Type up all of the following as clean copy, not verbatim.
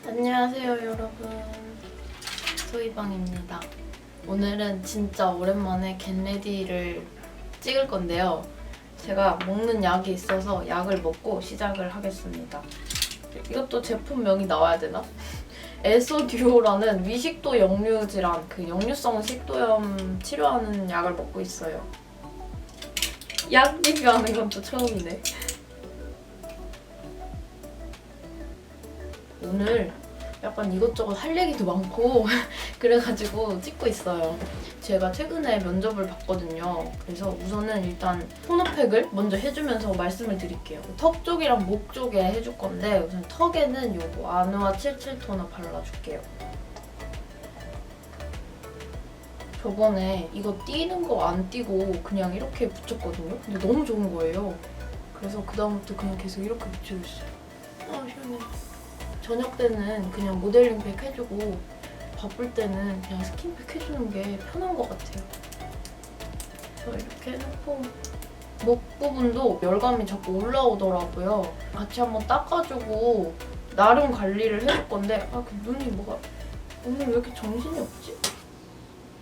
안녕하세요 여러분, 소희방입니다. 오늘은 진짜 오랜만에 겟레디를 찍을 건데요. 제가 먹는 약이 있어서 약을 먹고 시작을 하겠습니다. 이것도 제품명이 나와야 되나? 에소듀오라는 위식도 역류 질환, 그 역류성 식도염 치료하는 약을 먹고 있어요. 약 리뷰하는 건 또 처음이네. 오늘 약간 이것저것 할 얘기도 많고 그래가지고 찍고 있어요. 제가 최근에 면접을 봤거든요. 그래서 우선은 일단 토너팩을 먼저 해주면서 말씀을 드릴게요. 턱 쪽이랑 목 쪽에 해줄 건데 우선 턱에는 요거 아누아 77 토너 발라줄게요. 저번에 이거 띄는 거 안 띄고 그냥 이렇게 붙였거든요. 근데 너무 좋은 거예요. 그래서 그다음부터 그냥 계속 이렇게 붙이고 있어요. 아 시원해. 저녁 때는 그냥 모델링팩 해주고 바쁠 때는 그냥 스킨팩 해주는 게 편한 것 같아요. 저 이렇게 해놓고 목 부분도 열감이 자꾸 올라오더라고요. 같이 한번 닦아주고 나름 관리를 해줄 건데 그 눈이 뭐가 오늘 왜 이렇게 정신이 없지?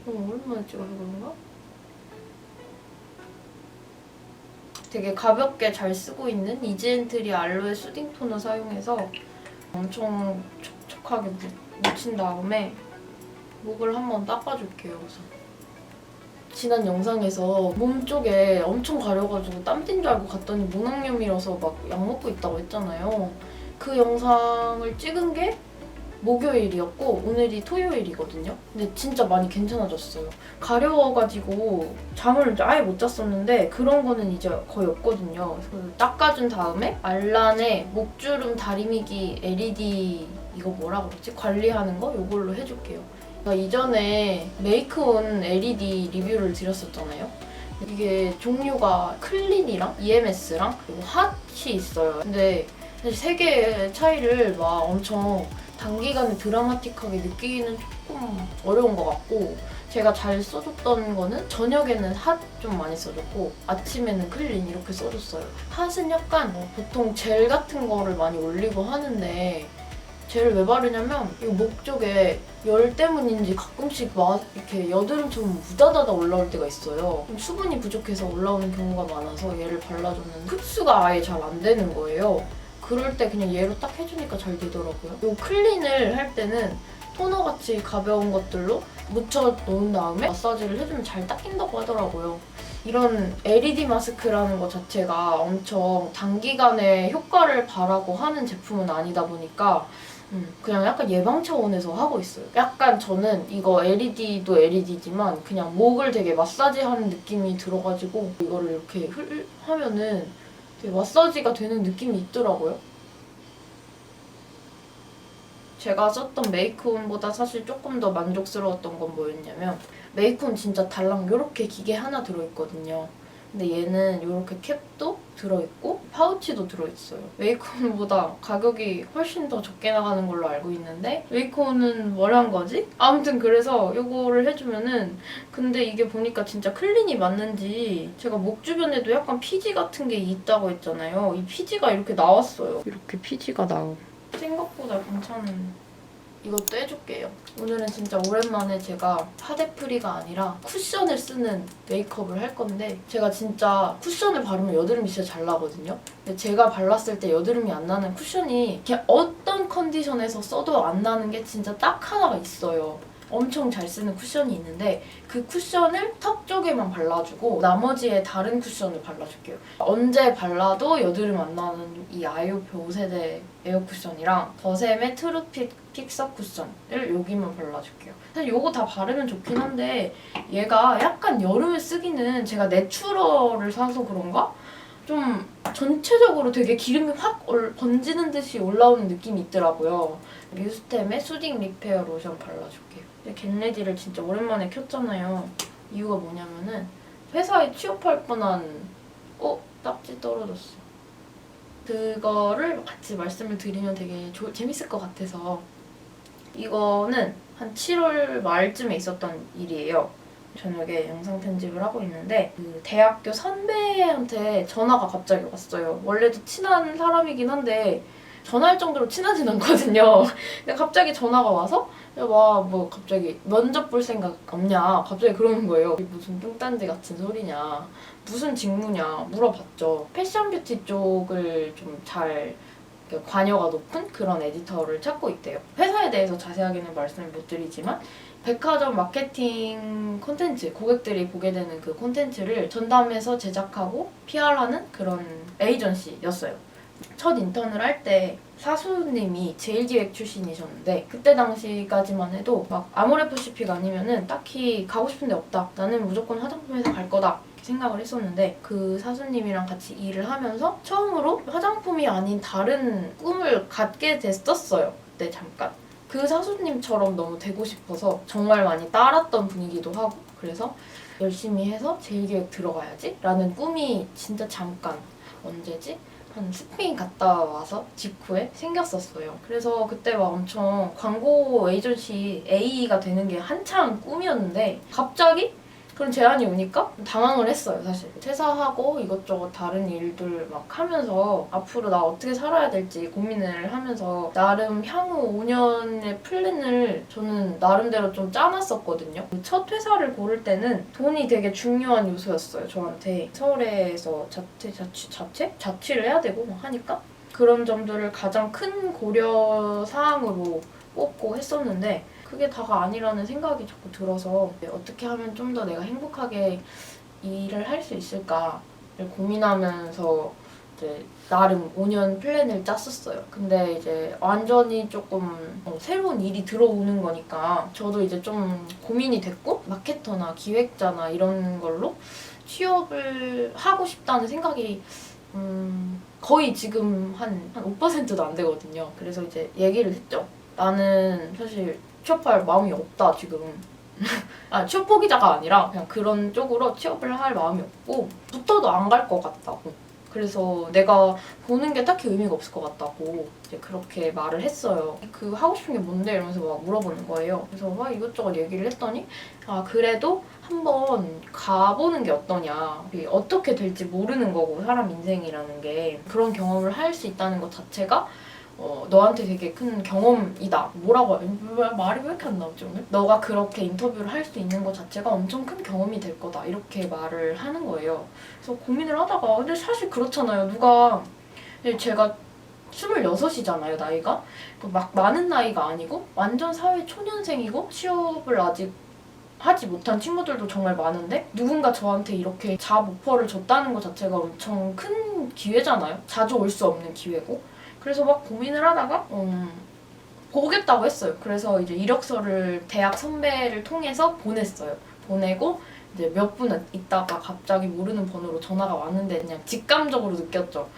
오랜만에 찍어서 그런가? 되게 가볍게 잘 쓰고 있는 이지엔트리 알로에 수딩 토너 사용해서 엄청 촉촉하게 묻힌 다음에 목을 한번 닦아줄게요. 우선 지난 영상에서 몸 쪽에 엄청 가려가지고 땀뀐 줄 알고 갔더니 모낭염이라서 막 약 먹고 있다고 했잖아요. 그 영상을 찍은 게 목요일이었고 오늘이 토요일이거든요. 근데 진짜 많이 괜찮아졌어요. 가려워가지고 잠을 아예 못 잤었는데 그런 거는 이제 거의 없거든요. 그래서 닦아준 다음에 알란의 목주름 다리미기 LED 이거 뭐라 그러지? 관리하는 거? 이걸로 해줄게요. 제가 이전에 메이크온 LED 리뷰를 드렸었잖아요. 이게 종류가 클린이랑 EMS랑 그리고 핫이 있어요. 근데 사실 세 개의 차이를 막 엄청 단기간에 드라마틱하게 느끼기는 조금 어려운 것 같고 제가 잘 써줬던 거는 저녁에는 핫 좀 많이 써줬고 아침에는 클린 이렇게 써줬어요. 핫은 약간 보통 젤 같은 거를 많이 올리고 하는데 젤을 왜 바르냐면 이 목 쪽에 열 때문인지 가끔씩 막 이렇게 여드름처럼 무다다다 올라올 때가 있어요. 수분이 부족해서 올라오는 경우가 많아서 얘를 발라줬는데 흡수가 아예 잘 안 되는 거예요. 그럴 때 그냥 얘로 딱 해주니까 잘 되더라고요. 이 클린을 할 때는 토너같이 가벼운 것들로 묻혀 놓은 다음에 마사지를 해주면 잘 닦인다고 하더라고요. 이런 LED 마스크라는 것 자체가 엄청 단기간에 효과를 바라고 하는 제품은 아니다 보니까 그냥 약간 예방 차원에서 하고 있어요. 약간 저는 이거 LED도 LED지만 그냥 목을 되게 마사지하는 느낌이 들어가지고 이거를 이렇게 하면은 되게 마사지가 되는 느낌이 있더라고요. 제가 썼던 메이크온보다 사실 조금 더 만족스러웠던 건 뭐였냐면 메이크온 진짜 달랑 이렇게 기계 하나 들어있거든요. 근데 얘는 이렇게 캡도 들어있고 파우치도 들어있어요. 메이크온보다 가격이 훨씬 더 적게 나가는 걸로 알고 있는데 메이크온은 뭘 한 거지? 아무튼 그래서 이거를 해주면은 근데 이게 보니까 진짜 클린이 맞는지 제가 목 주변에도 약간 피지 같은 게 있다고 했잖아요. 이 피지가 이렇게 나왔어요. 이렇게 피지가 나옴. 생각보다 괜찮은 이것도 해줄게요. 오늘은 진짜 오랜만에 제가 파데프리가 아니라 쿠션을 쓰는 메이크업을 할 건데 제가 진짜 쿠션을 바르면 여드름이 진짜 잘 나거든요. 근데 제가 발랐을 때 여드름이 안 나는 쿠션이 그냥 어떤 컨디션에서 써도 안 나는 게 진짜 딱 하나가 있어요. 엄청 잘 쓰는 쿠션이 있는데 그 쿠션을 턱 쪽에만 발라주고 나머지에 다른 쿠션을 발라줄게요. 언제 발라도 여드름 안 나는 이 아이오표 5세대 에어 쿠션이랑 더샘의 트루핏 픽서 쿠션을 여기만 발라줄게요. 사실 이거 다 바르면 좋긴 한데 얘가 약간 여름에 쓰기는 제가 내추럴을 사서 그런가? 좀 전체적으로 되게 기름이 확 번지는 듯이 올라오는 느낌이 있더라고요. 뮤스템의 수딩 리페어 로션 발라줄게요. 겟레디를 진짜 오랜만에 켰잖아요. 이유가 뭐냐면은 회사에 취업할 뻔한 딱지 떨어졌어. 그거를 같이 말씀을 드리면 되게 재밌을 것 같아서. 이거는 한 7월 말쯤에 있었던 일이에요. 저녁에 영상 편집을 하고 있는데 그 대학교 선배한테 전화가 갑자기 왔어요. 원래도 친한 사람이긴 한데 전화할 정도로 친하진 않거든요. 근데 갑자기 전화가 와서 와 뭐 갑자기 면접 볼 생각 없냐 갑자기 그러는 거예요. 이게 무슨 뚱딴지 같은 소리냐 무슨 직무냐 물어봤죠. 패션 뷰티 쪽을 좀 잘 관여가 높은 그런 에디터를 찾고 있대요. 회사에 대해서 자세하게는 말씀을 못 드리지만 백화점 마케팅 콘텐츠, 고객들이 보게 되는 그 콘텐츠를 전담해서 제작하고 PR하는 그런 에이전시였어요. 첫 인턴을 할 때 사수님이 제일기획 출신이셨는데 그때 당시까지만 해도 막 아모레퍼시픽 아니면은 딱히 가고 싶은 데 없다. 나는 무조건 화장품 회사 갈 거다. 이렇게 생각을 했었는데 그 사수님이랑 같이 일을 하면서 처음으로 화장품이 아닌 다른 꿈을 갖게 됐었어요. 그때 잠깐. 그 사수님처럼 너무 되고 싶어서 정말 많이 따랐던 분이기도 하고 그래서 열심히 해서 제일기획 들어가야지 라는 꿈이 진짜 잠깐 언제지? 한 스페인 갔다 와서 직후에 생겼었어요. 그래서 그때 막 엄청 광고 에이전시 A가 되는 게 한창 꿈이었는데 갑자기 그런 제안이 오니까 당황을 했어요, 사실. 퇴사하고 이것저것 다른 일들 막 하면서 앞으로 나 어떻게 살아야 될지 고민을 하면서 나름 향후 5년의 플랜을 저는 나름대로 좀 짜놨었거든요. 첫 회사를 고를 때는 돈이 되게 중요한 요소였어요, 저한테. 서울에서 자취를 해야 되고 막 하니까 그런 점들을 가장 큰 고려 사항으로 꼽고 했었는데 그게 다가 아니라는 생각이 자꾸 들어서 어떻게 하면 좀 더 내가 행복하게 일을 할 수 있을까를 고민하면서 이제 나름 5년 플랜을 짰었어요. 근데 이제 완전히 조금 새로운 일이 들어오는 거니까 저도 이제 좀 고민이 됐고 마케터나 기획자나 이런 걸로 취업을 하고 싶다는 생각이 거의 지금 한 5%도 안 되거든요. 그래서 이제 얘기를 했죠. 나는 사실 취업할 마음이 없다 지금. 취업 포기자가 아니라 그냥 그런 쪽으로 취업을 할 마음이 없고 붙어도 안 갈 것 같다고. 그래서 내가 보는 게 딱히 의미가 없을 것 같다고 이제 그렇게 말을 했어요. 그 하고 싶은 게 뭔데 이러면서 막 물어보는 거예요. 그래서 막 이것저것 얘기를 했더니 그래도 한번 가보는 게 어떠냐. 어떻게 될지 모르는 거고 사람 인생이라는 게 그런 경험을 할 수 있다는 것 자체가 너한테 되게 큰 경험이다. 뭐라고 말이 왜 이렇게 안 나오지 오늘? 너가 그렇게 인터뷰를 할 수 있는 것 자체가 엄청 큰 경험이 될 거다. 이렇게 말을 하는 거예요. 그래서 고민을 하다가 근데 사실 그렇잖아요. 누가 제가 26이잖아요, 나이가. 막 많은 나이가 아니고 완전 사회 초년생이고 취업을 아직 하지 못한 친구들도 정말 많은데 누군가 저한테 이렇게 잡 오퍼를 줬다는 것 자체가 엄청 큰 기회잖아요. 자주 올 수 없는 기회고. 그래서 막 고민을 하다가 보겠다고 했어요. 그래서 이제 이력서를 대학 선배를 통해서 보냈어요. 보내고 이제 몇 분 있다가 갑자기 모르는 번호로 전화가 왔는데 그냥 직감적으로 느꼈죠.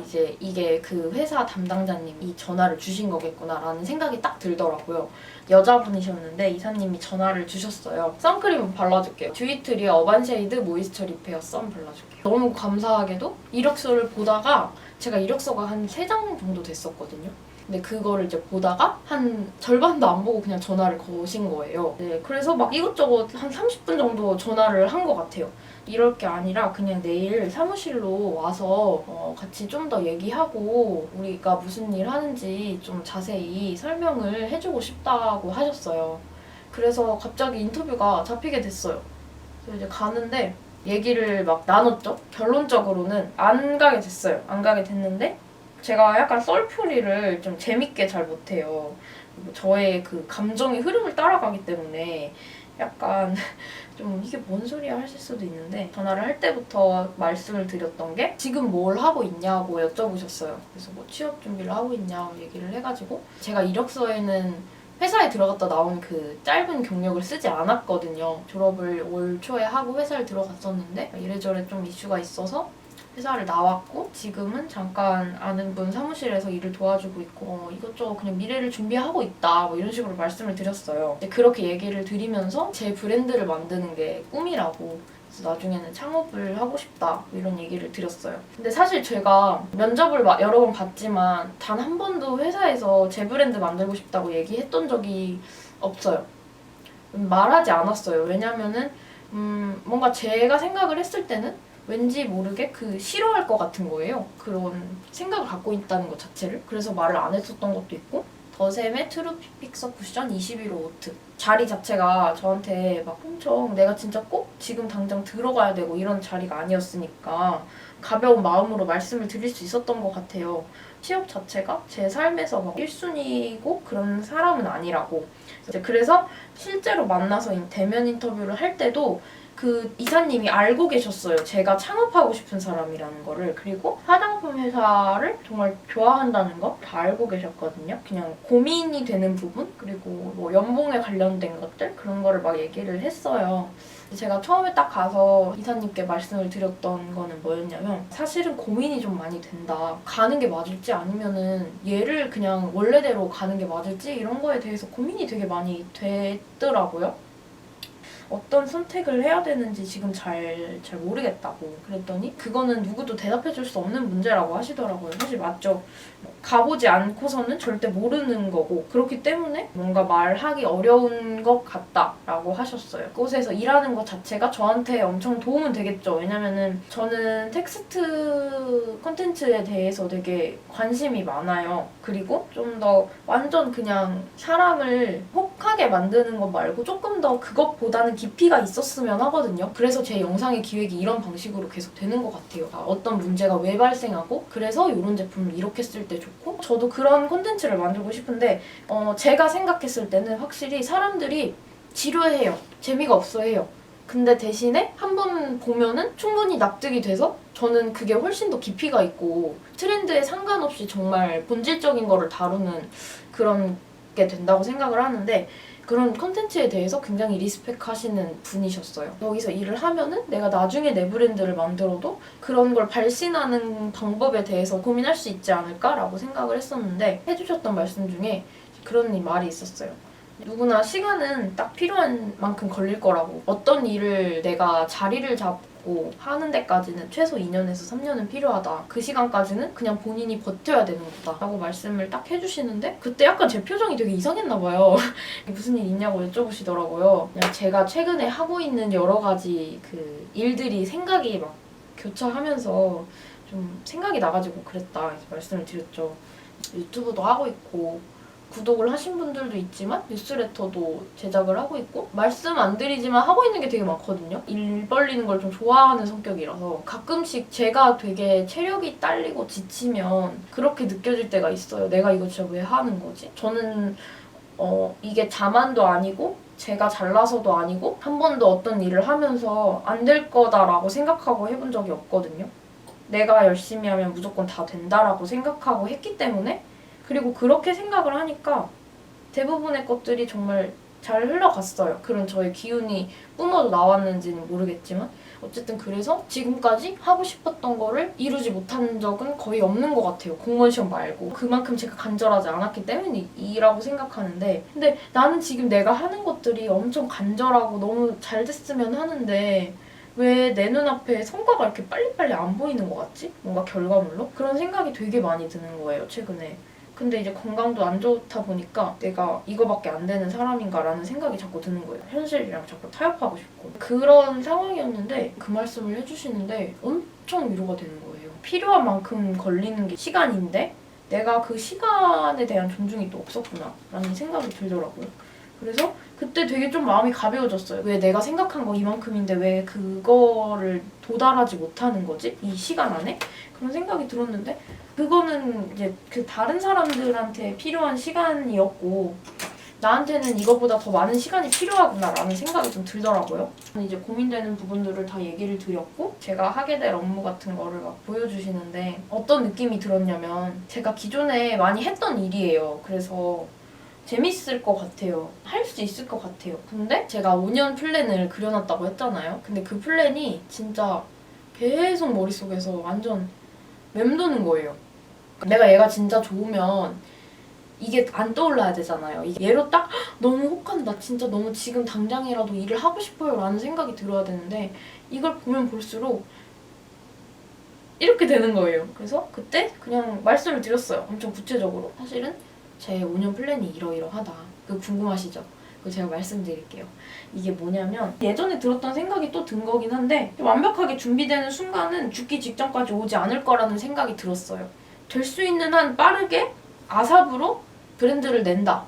이제 이게 그 회사 담당자님이 전화를 주신 거겠구나라는 생각이 딱 들더라고요. 여자분이셨는데 이사님이 전화를 주셨어요. 선크림은 발라줄게요. 듀이트리 어반쉐이드 모이스처 리페어 선 발라줄게요. 너무 감사하게도 이력서를 보다가 제가 이력서가 한 3장 정도 됐었거든요. 근데 그거를 이제 보다가 한 절반도 안 보고 그냥 전화를 거신 거예요. 네, 그래서 막 이것저것 한 30분 정도 전화를 한 것 같아요. 이럴 게 아니라 그냥 내일 사무실로 와서 같이 좀 더 얘기하고 우리가 무슨 일 하는지 좀 자세히 설명을 해주고 싶다고 하셨어요. 그래서 갑자기 인터뷰가 잡히게 됐어요. 그래서 이제 가는데 얘기를 막 나눴죠. 결론적으로는 안 가게 됐어요. 안 가게 됐는데 제가 약간 썰풀이를 좀 재밌게 잘 못해요. 저의 그 감정의 흐름을 따라가기 때문에 약간 좀 이게 뭔 소리야 하실 수도 있는데 전화를 할 때부터 말씀을 드렸던 게 지금 뭘 하고 있냐고 여쭤보셨어요. 그래서 뭐 취업 준비를 하고 있냐고 얘기를 해가지고 제가 이력서에는 회사에 들어갔다 나온 그 짧은 경력을 쓰지 않았거든요. 졸업을 올 초에 하고 회사를 들어갔었는데 이래저래 좀 이슈가 있어서 회사를 나왔고 지금은 잠깐 아는 분 사무실에서 일을 도와주고 있고 이것저것 그냥 미래를 준비하고 있다 뭐 이런 식으로 말씀을 드렸어요. 그렇게 얘기를 드리면서 제 브랜드를 만드는 게 꿈이라고 그래서 나중에는 창업을 하고 싶다 이런 얘기를 드렸어요. 근데 사실 제가 면접을 여러 번 봤지만 단 한 번도 회사에서 제 브랜드 만들고 싶다고 얘기했던 적이 없어요. 말하지 않았어요. 왜냐면은 뭔가 제가 생각을 했을 때는 왠지 모르게 싫어할 것 같은 거예요. 그런 생각을 갖고 있다는 것 자체를. 그래서 말을 안 했었던 것도 있고, 더샘의 트루 픽서 쿠션 21호 오트 자리 자체가 저한테 막 엄청 내가 진짜 꼭 지금 당장 들어가야 되고 이런 자리가 아니었으니까 가벼운 마음으로 말씀을 드릴 수 있었던 것 같아요. 취업 자체가 제 삶에서 막 1순위고 그런 사람은 아니라고. 그래서 실제로 만나서 대면 인터뷰를 할 때도 그 이사님이 알고 계셨어요. 제가 창업하고 싶은 사람이라는 거를. 그리고 화장품 회사를 정말 좋아한다는 거 다 알고 계셨거든요. 그냥 고민이 되는 부분, 그리고 뭐 연봉에 관련된 것들, 그런 거를 막 얘기를 했어요. 제가 처음에 딱 가서 이사님께 말씀을 드렸던 거는 뭐였냐면, 사실은 고민이 좀 많이 된다. 가는 게 맞을지 아니면은 얘를 그냥 원래대로 가는 게 맞을지 이런 거에 대해서 고민이 되게 많이 됐더라고요. 어떤 선택을 해야 되는지 지금 잘 모르겠다고 그랬더니, 그거는 누구도 대답해줄 수 없는 문제라고 하시더라고요. 사실 맞죠. 가보지 않고서는 절대 모르는 거고, 그렇기 때문에 뭔가 말하기 어려운 것 같다라고 하셨어요. 그곳에서 일하는 것 자체가 저한테 엄청 도움은 되겠죠. 왜냐면은 저는 텍스트 콘텐츠에 대해서 되게 관심이 많아요. 그리고 좀 더 완전 그냥 사람을 혹하게 만드는 것 말고 조금 더 그것보다는 깊이가 있었으면 하거든요. 그래서 제 영상의 기획이 이런 방식으로 계속 되는 것 같아요. 어떤 문제가 왜 발생하고, 그래서 이런 제품을 이렇게 쓸 때 좋고, 저도 그런 콘텐츠를 만들고 싶은데 제가 생각했을 때는 확실히 사람들이 지루해해요. 재미가 없어해요. 근데 대신에 한 번 보면은 충분히 납득이 돼서 저는 그게 훨씬 더 깊이가 있고 트렌드에 상관없이 정말 본질적인 거를 다루는 그런 게 된다고 생각을 하는데, 그런 컨텐츠에 대해서 굉장히 리스펙하시는 분이셨어요. 여기서 일을 하면은 내가 나중에 내 브랜드를 만들어도 그런 걸 발신하는 방법에 대해서 고민할 수 있지 않을까라고 생각을 했었는데, 해주셨던 말씀 중에 그런 말이 있었어요. 누구나 시간은 딱 필요한 만큼 걸릴 거라고. 어떤 일을 내가 자리를 잡고 하는 데까지는 최소 2년에서 3년은 필요하다. 그 시간까지는 그냥 본인이 버텨야 되는 거다 라고 말씀을 딱 해주시는데, 그때 약간 제 표정이 되게 이상했나 봐요. 무슨 일 있냐고 여쭤보시더라고요. 그냥 제가 최근에 하고 있는 여러 가지 그 일들이 생각이 막 교차하면서 좀 생각이 나가지고 그랬다 그래서 말씀을 드렸죠. 유튜브도 하고 있고 구독을 하신 분들도 있지만 뉴스레터도 제작을 하고 있고, 말씀 안 드리지만 하고 있는 게 되게 많거든요. 일 벌리는 걸 좀 좋아하는 성격이라서 가끔씩 제가 되게 체력이 딸리고 지치면 그렇게 느껴질 때가 있어요. 내가 이거 진짜 왜 하는 거지? 저는 이게 자만도 아니고 제가 잘나서도 아니고 한 번도 어떤 일을 하면서 안 될 거다라고 생각하고 해본 적이 없거든요. 내가 열심히 하면 무조건 다 된다라고 생각하고 했기 때문에, 그리고 그렇게 생각을 하니까 대부분의 것들이 정말 잘 흘러갔어요. 그런 저의 기운이 뿜어져 나왔는지는 모르겠지만 어쨌든 그래서 지금까지 하고 싶었던 거를 이루지 못한 적은 거의 없는 것 같아요. 공무원 시험 말고. 그만큼 제가 간절하지 않았기 때문이라고 생각하는데, 근데 나는 지금 내가 하는 것들이 엄청 간절하고 너무 잘 됐으면 하는데 왜 내 눈앞에 성과가 이렇게 빨리빨리 안 보이는 것 같지? 뭔가 결과물로? 그런 생각이 되게 많이 드는 거예요, 최근에. 근데 이제 건강도 안 좋다 보니까 내가 이거밖에 안 되는 사람인가라는 생각이 자꾸 드는 거예요. 현실이랑 자꾸 타협하고 싶고. 그런 상황이었는데 그 말씀을 해주시는데 엄청 위로가 되는 거예요. 필요한 만큼 걸리는 게 시간인데 내가 그 시간에 대한 존중이 또 없었구나 라는 생각이 들더라고요. 그래서 그때 되게 좀 마음이 가벼워졌어요. 왜 내가 생각한 거 이만큼인데 왜 그거를 도달하지 못하는 거지? 이 시간 안에? 그런 생각이 들었는데, 그거는 이제 그 다른 사람들한테 필요한 시간이었고 나한테는 이거보다 더 많은 시간이 필요하구나라는 생각이 좀 들더라고요. 이제 고민되는 부분들을 다 얘기를 드렸고 제가 하게 될 업무 같은 거를 막 보여주시는데 어떤 느낌이 들었냐면, 제가 기존에 많이 했던 일이에요. 그래서 재밌을 것 같아요. 할 수 있을 것 같아요. 근데 제가 5년 플랜을 그려놨다고 했잖아요. 근데 그 플랜이 진짜 계속 머릿속에서 완전 맴도는 거예요. 내가 얘가 진짜 좋으면 이게 안 떠올라야 되잖아요. 얘로 딱 너무 혹한다. 진짜 너무 지금 당장이라도 일을 하고 싶어요 라는 생각이 들어야 되는데 이걸 보면 볼수록 이렇게 되는 거예요. 그래서 그때 그냥 말씀을 드렸어요. 엄청 구체적으로. 사실은 제 5년 플랜이 이러이러하다. 그거 궁금하시죠? 그거 제가 말씀드릴게요. 이게 뭐냐면 예전에 들었던 생각이 또 든 거긴 한데 완벽하게 준비되는 순간은 죽기 직전까지 오지 않을 거라는 생각이 들었어요. 될 수 있는 한 빠르게 아삽으로 브랜드를 낸다.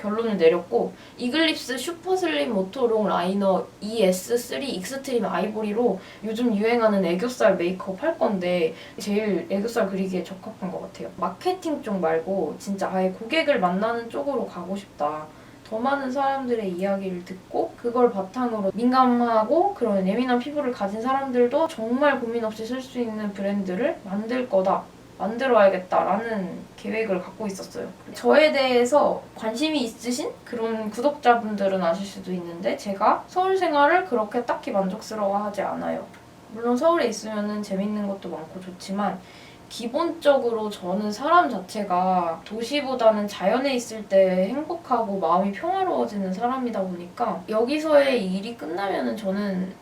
결론을 내렸고 이글립스 슈퍼슬림 모토롱 라이너 ES3 익스트림 아이보리로 요즘 유행하는 애교살 메이크업 할 건데 제일 애교살 그리기에 적합한 것 같아요. 마케팅 쪽 말고 진짜 아예 고객을 만나는 쪽으로 가고 싶다. 더 많은 사람들의 이야기를 듣고 그걸 바탕으로 민감하고 그런 예민한 피부를 가진 사람들도 정말 고민 없이 쓸 수 있는 브랜드를 만들 거다. 만들어야겠다라는 계획을 갖고 있었어요. 저에 대해서 관심이 있으신 그런 구독자분들은 아실 수도 있는데 제가 서울 생활을 그렇게 딱히 만족스러워하지 않아요. 물론 서울에 있으면 재밌는 것도 많고 좋지만 기본적으로 저는 사람 자체가 도시보다는 자연에 있을 때 행복하고 마음이 평화로워지는 사람이다 보니까 여기서의 일이 끝나면 저는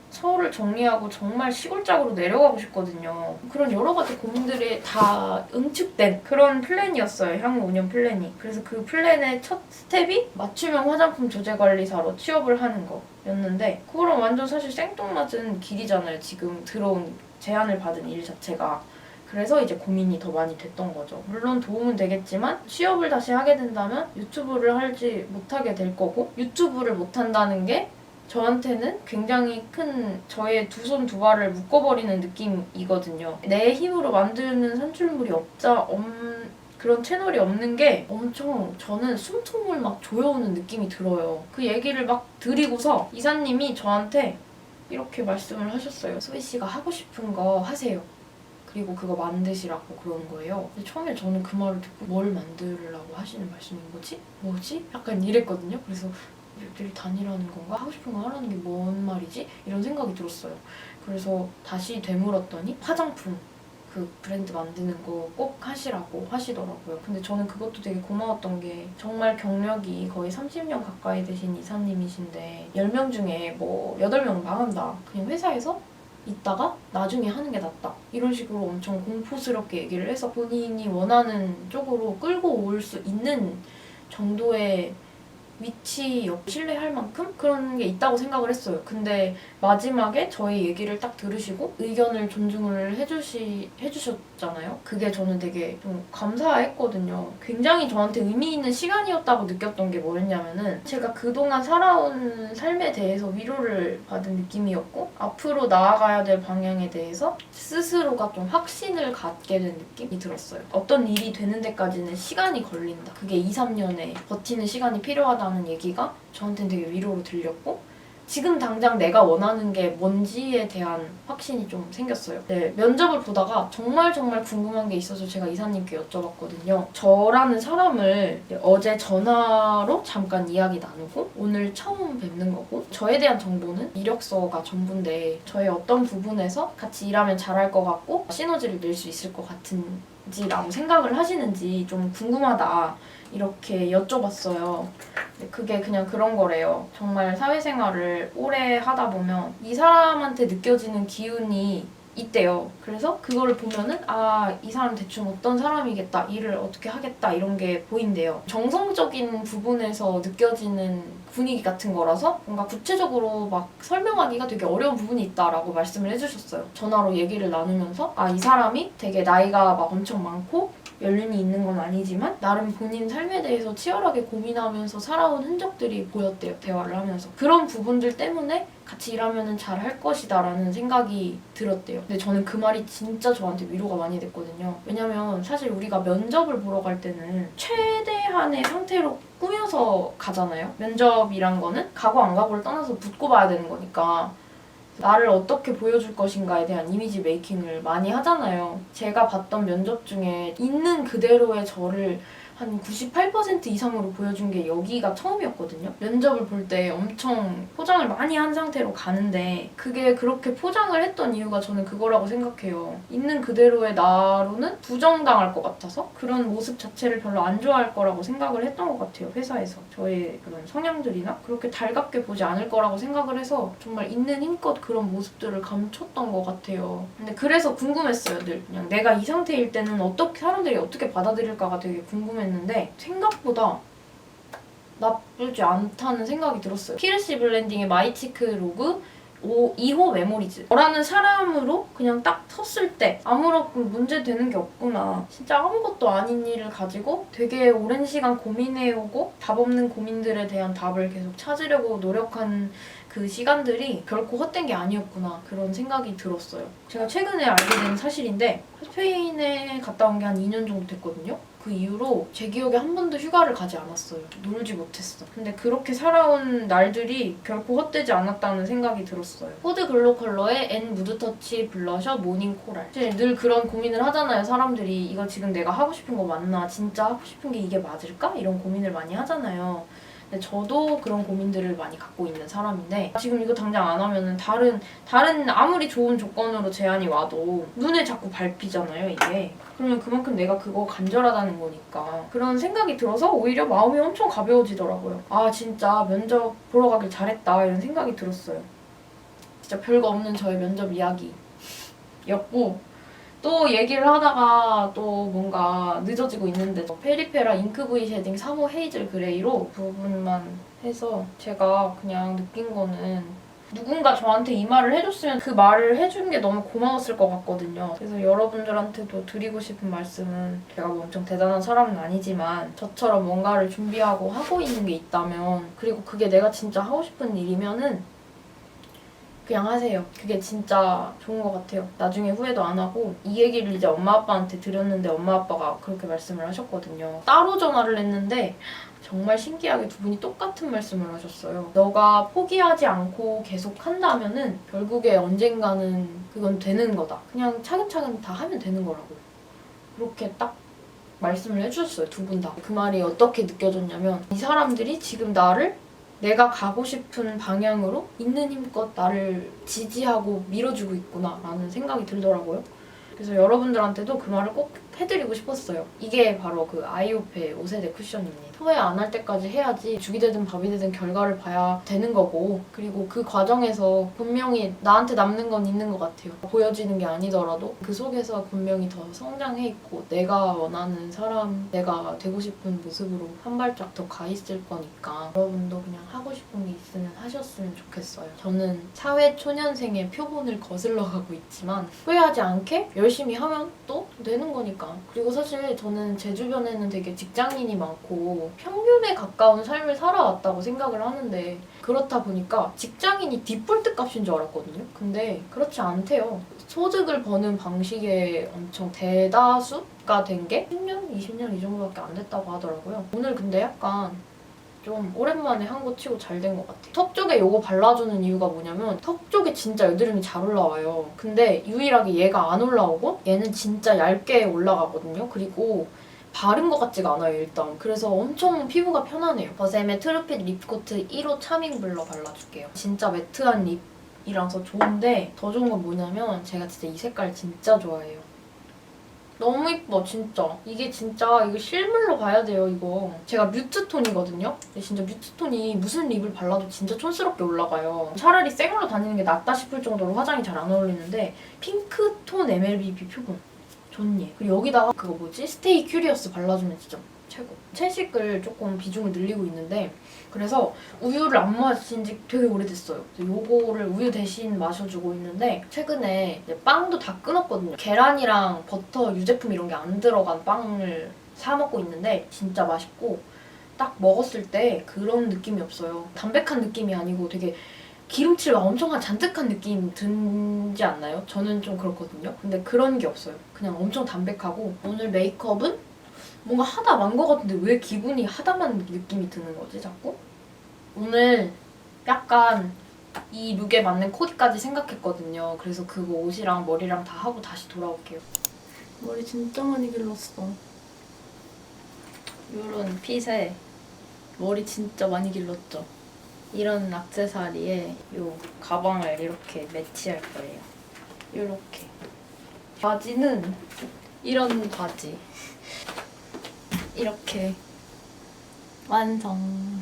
서울을 정리하고 정말 시골짝으로 내려가고 싶거든요. 그런 여러 가지 고민들이 다 응축된 그런 플랜이었어요. 향후 5년 플랜이. 그래서 그 플랜의 첫 스텝이 맞춤형 화장품 조제관리사로 취업을 하는 거였는데 그거랑 완전 사실 생뚱맞은 길이잖아요. 지금 들어온 제안을 받은 일 자체가. 그래서 이제 고민이 더 많이 됐던 거죠. 물론 도움은 되겠지만 취업을 다시 하게 된다면 유튜브를 하지 못하게 될 거고 유튜브를 못한다는 게 저한테는 굉장히 큰 저의 두 손 두 발을 묶어버리는 느낌이거든요. 내 힘으로 만드는 산출물이 그런 채널이 없는 게 엄청 저는 숨통을 막 조여오는 느낌이 들어요. 그 얘기를 막 드리고서 이사님이 저한테 이렇게 말씀을 하셨어요. 소희 씨가 하고 싶은 거 하세요. 그리고 그거 만드시라고 그러는 거예요. 근데 처음에 저는 그 말을 듣고 뭘 만들라고 하시는 말씀인 거지? 뭐지? 약간 이랬거든요. 그래서 늘 다니라는 건가? 하고 싶은 거 하라는 게 뭔 말이지? 이런 생각이 들었어요. 그래서 다시 되물었더니 화장품 그 브랜드 만드는 거 꼭 하시라고 하시더라고요. 근데 저는 그것도 되게 고마웠던 게 정말 경력이 거의 30년 가까이 되신 이사님이신데 10명 중에 뭐 8명은 망한다. 그냥 회사에서 있다가 나중에 하는 게 낫다. 이런 식으로 엄청 공포스럽게 얘기를 해서 본인이 원하는 쪽으로 끌고 올 수 있는 정도의 위치 신뢰할 만큼 그런 게 있다고 생각을 했어요. 근데 마지막에 저희 얘기를 딱 들으시고 의견을 존중을 해주셨잖아요. 그게 저는 되게 좀 감사했거든요. 굉장히 저한테 의미 있는 시간이었다고 느꼈던 게 뭐였냐면은 제가 그동안 살아온 삶에 대해서 위로를 받은 느낌이었고 앞으로 나아가야 될 방향에 대해서 스스로가 좀 확신을 갖게 된 느낌이 들었어요. 어떤 일이 되는 데까지는 시간이 걸린다. 그게 2, 3년에 버티는 시간이 필요하다 하는 얘기가 저한테는 되게 위로로 들렸고 지금 당장 내가 원하는 게 뭔지에 대한 확신이 좀 생겼어요. 네, 면접을 보다가 정말 궁금한 게 있어서 제가 이사님께 여쭤봤거든요. 저라는 사람을 어제 전화로 잠깐 이야기 나누고 오늘 처음 뵙는 거고 저에 대한 정보는 이력서가 전부인데 저의 어떤 부분에서 같이 일하면 잘할 것 같고 시너지를 낼 수 있을 것 같은지라고 생각을 하시는지 좀 궁금하다. 이렇게 여쭤봤어요. 근데 그게 그냥 그런 거래요. 정말 사회생활을 오래 하다 보면 이 사람한테 느껴지는 기운이 있대요. 그래서 그거를 보면은 이 사람 대충 어떤 사람이겠다, 일을 어떻게 하겠다 이런 게 보인대요. 정성적인 부분에서 느껴지는 분위기 같은 거라서 뭔가 구체적으로 막 설명하기가 되게 어려운 부분이 있다라고 말씀을 해주셨어요. 전화로 얘기를 나누면서 이 사람이 되게 나이가 막 엄청 많고 연륜이 있는 건 아니지만 나름 본인 삶에 대해서 치열하게 고민하면서 살아온 흔적들이 보였대요. 대화를 하면서. 그런 부분들 때문에 같이 일하면 잘 할 것이다 라는 생각이 들었대요. 근데 저는 그 말이 진짜 저한테 위로가 많이 됐거든요. 왜냐면 사실 우리가 면접을 보러 갈 때는 최대한의 상태로 꾸며서 가잖아요. 면접이란 거는 가고 안 가고를 떠나서 붙고 봐야 되는 거니까 나를 어떻게 보여줄 것인가에 대한 이미지 메이킹을 많이 하잖아요. 제가 봤던 면접 중에 있는 그대로의 저를 한 98% 이상으로 보여준 게 여기가 처음이었거든요. 면접을 볼 때 엄청 포장을 많이 한 상태로 가는데 그게 그렇게 포장을 했던 이유가 저는 그거라고 생각해요. 있는 그대로의 나로는 부정당할 것 같아서 그런 모습 자체를 별로 안 좋아할 거라고 생각을 했던 것 같아요. 회사에서. 저의 그런 성향들이나 그렇게 달갑게 보지 않을 거라고 생각을 해서 정말 있는 힘껏 그런 모습들을 감췄던 것 같아요. 근데 그래서 궁금했어요. 늘 그냥 내가 이 상태일 때는 어떻게 사람들이 어떻게 받아들일까가 되게 궁금했는데 생각보다 나쁘지 않다는 생각이 들었어요. PLC 블렌딩의 마이치크 로그 2호 메모리즈 저라는 사람으로 그냥 딱 섰을 때 아무런 문제 되는 게 없구나. 진짜 아무것도 아닌 일을 가지고 되게 오랜 시간 고민해오고 답 없는 고민들에 대한 답을 계속 찾으려고 노력한 그 시간들이 결코 헛된 게 아니었구나 그런 생각이 들었어요. 제가 최근에 알게 된 사실인데 스페인에 갔다 온 게 한 2년 정도 됐거든요. 그 이후로 제 기억에 한 번도 휴가를 가지 않았어요. 놀지 못했어. 근데 그렇게 살아온 날들이 결코 헛되지 않았다는 생각이 들었어요. 코드 글로 컬러의 N 무드 터치 블러셔 모닝 코랄. 사실 늘 그런 고민을 하잖아요. 사람들이 이거 지금 내가 하고 싶은 거 맞나? 진짜 하고 싶은 게 이게 맞을까? 이런 고민을 많이 하잖아요. 근데 저도 그런 고민들을 많이 갖고 있는 사람인데 지금 이거 당장 안 하면은 다른 아무리 좋은 조건으로 제안이 와도 눈에 자꾸 밟히잖아요, 이게. 그러면 그만큼 내가 그거 간절하다는 거니까. 그런 생각이 들어서 오히려 마음이 엄청 가벼워지더라고요. 아, 진짜 면접 보러 가길 잘했다 이런 생각이 들었어요. 진짜 별거 없는 저의 면접 이야기였고 또 얘기를 하다가 또 뭔가 늦어지고 있는데 페리페라 잉크 브이 쉐딩 3호 헤이즐 그레이로 부분만 해서 제가 그냥 느낀 거는 누군가 저한테 이 말을 해줬으면 그 말을 해준 게 너무 고마웠을 것 같거든요. 그래서 여러분들한테도 드리고 싶은 말씀은 제가 뭐 엄청 대단한 사람은 아니지만 저처럼 뭔가를 준비하고 하고 있는 게 있다면 그리고 그게 내가 진짜 하고 싶은 일이면은 그냥 하세요. 그게 진짜 좋은 것 같아요. 나중에 후회도 안 하고 이 얘기를 이제 엄마 아빠한테 드렸는데 엄마 아빠가 그렇게 말씀을 하셨거든요. 따로 전화를 했는데 정말 신기하게 두 분이 똑같은 말씀을 하셨어요. 너가 포기하지 않고 계속 한다면은 결국에 언젠가는 그건 되는 거다. 그냥 차근차근 다 하면 되는 거라고. 그렇게 딱 말씀을 해주셨어요. 두 분 다. 그 말이 어떻게 느껴졌냐면 이 사람들이 지금 나를 내가 가고 싶은 방향으로 있는 힘껏 나를 지지하고 밀어주고 있구나 라는 생각이 들더라고요. 그래서 여러분들한테도 그 말을 꼭 해드리고 싶었어요. 이게 바로 그 아이오페 5세대 쿠션입니다. 후회 안 할 때까지 해야지 죽이 되든 밥이 되든 결과를 봐야 되는 거고 그리고 그 과정에서 분명히 나한테 남는 건 있는 것 같아요. 보여지는 게 아니더라도 그 속에서 분명히 더 성장해 있고 내가 원하는 사람, 내가 되고 싶은 모습으로 한 발짝 더 가 있을 거니까 여러분도 그냥 하고 싶은 게 있으면 하셨으면 좋겠어요. 저는 사회 초년생의 표본을 거슬러 가고 있지만 후회하지 않게 열심히 하면 또 되는 거니까. 그리고 사실 저는 제 주변에는 되게 직장인이 많고 평균에 가까운 삶을 살아왔다고 생각을 하는데 그렇다 보니까 직장인이 디폴트 값인 줄 알았거든요. 근데 그렇지 않대요. 소득을 버는 방식의 엄청 대다수가 된 게 10년, 20년 이 정도밖에 안 됐다고 하더라고요. 오늘 근데 약간 좀 오랜만에 한 거 치고 잘 된 것 같아요. 턱 쪽에 요거 발라주는 이유가 뭐냐면 턱 쪽에 진짜 여드름이 잘 올라와요. 근데 유일하게 얘가 안 올라오고 얘는 진짜 얇게 올라가거든요. 그리고 바른 것 같지가 않아요, 일단. 그래서 엄청 피부가 편하네요. 버셈의 트루핏 립코트 1호 차밍 블러 발라줄게요. 진짜 매트한 립이라서 좋은데 더 좋은 건 뭐냐면 제가 진짜 이 색깔 진짜 좋아해요. 너무 이뻐 진짜. 이게 진짜 이거 실물로 봐야 돼요 이거. 제가 뮤트톤이거든요. 근데 진짜 뮤트톤이 무슨 립을 발라도 진짜 촌스럽게 올라가요. 차라리 생얼로 다니는 게 낫다 싶을 정도로 화장이 잘 안 어울리는데 핑크톤 MLBB 표본 좋니. 그리고 여기다가 그거 뭐지? 스테이 큐리어스 발라주면 진짜 최고. 채식을 조금 비중을 늘리고 있는데 그래서 우유를 안 마신 지 되게 오래됐어요. 요거를 우유 대신 마셔주고 있는데 최근에 이제 빵도 다 끊었거든요. 계란이랑 버터, 유제품 이런 게 안 들어간 빵을 사 먹고 있는데 진짜 맛있고 딱 먹었을 때 그런 느낌이 없어요. 담백한 느낌이 아니고 되게 기름칠 엄청 잔뜩한 느낌 들지 않나요? 저는 좀 그렇거든요. 근데 그런 게 없어요. 그냥 엄청 담백하고 오늘 메이크업은 뭔가 하다 만 것 같은데 왜 기분이 하다만 느낌이 드는 거지 자꾸? 오늘 약간 이 룩에 맞는 코디까지 생각했거든요. 그래서 그거 옷이랑 머리랑 다 하고 다시 돌아올게요. 머리 진짜 많이 길렀어. 요런 핏에 머리 진짜 많이 길렀죠? 이런 액세서리에 요 가방을 이렇게 매치할 거예요. 요렇게. 바지는 이런 바지. 이렇게 완성.